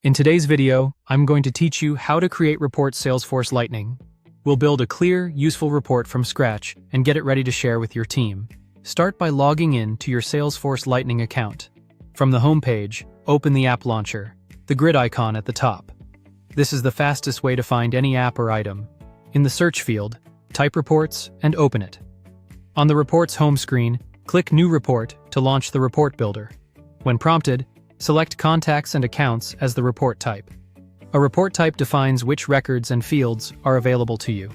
In today's video, I'm going to teach you how to create reports Salesforce Lightning. We'll build a clear, useful report from scratch and get it ready to share with your team. Start by logging in to your Salesforce Lightning account. From the home page, open the app launcher, the grid icon at the top. This is the fastest way to find any app or item. In the search field, type Reports and open it. On the Reports home screen, click New Report to launch the report builder. When prompted, select Contacts and Accounts as the report type. A report type defines which records and fields are available to you.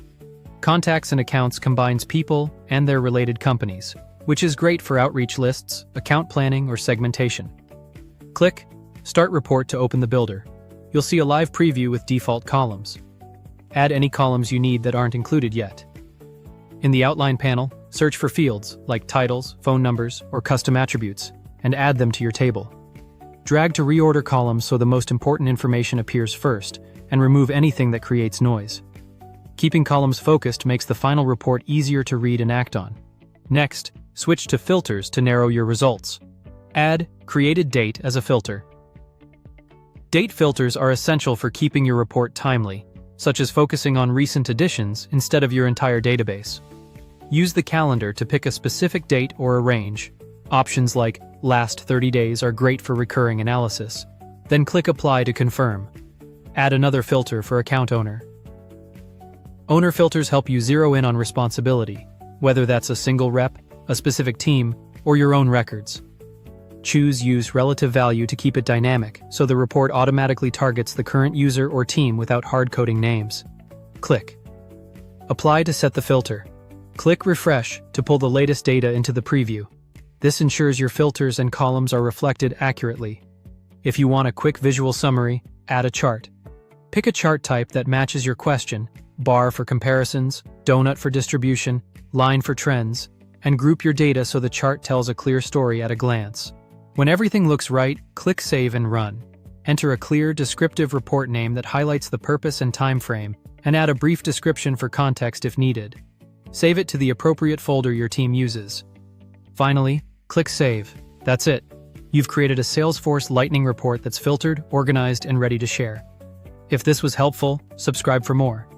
Contacts and Accounts combines people and their related companies, which is great for outreach lists, account planning, or segmentation. Click Start Report to open the builder. You'll see a live preview with default columns. Add any columns you need that aren't included yet. In the Outline panel, search for fields like titles, phone numbers, or custom attributes, and add them to your table. Drag to reorder columns so the most important information appears first, and remove anything that creates noise. Keeping columns focused makes the final report easier to read and act on. Next, switch to Filters to narrow your results. Add Created Date as a filter. Date filters are essential for keeping your report timely, such as focusing on recent additions instead of your entire database. Use the calendar to pick a specific date or a range. Options like Last 30 days are great for recurring analysis. Then click Apply to confirm. Add another filter for Account Owner. Owner filters help you zero in on responsibility, whether that's a single rep, a specific team, or your own records. Choose Use Relative Value to keep it dynamic, so the report automatically targets the current user or team without hard-coding names. Click Apply to set the filter. Click Refresh to pull the latest data into the preview. This ensures your filters and columns are reflected accurately. If you want a quick visual summary, add a chart. Pick a chart type that matches your question: bar for comparisons, donut for distribution, line for trends, and group your data so the chart tells a clear story at a glance. When everything looks right, click Save and Run. Enter a clear, descriptive report name that highlights the purpose and time frame, and add a brief description for context if needed. Save it to the appropriate folder your team uses. Finally, click Save. That's it. You've created a Salesforce Lightning report that's filtered, organized, and ready to share. If this was helpful, subscribe for more.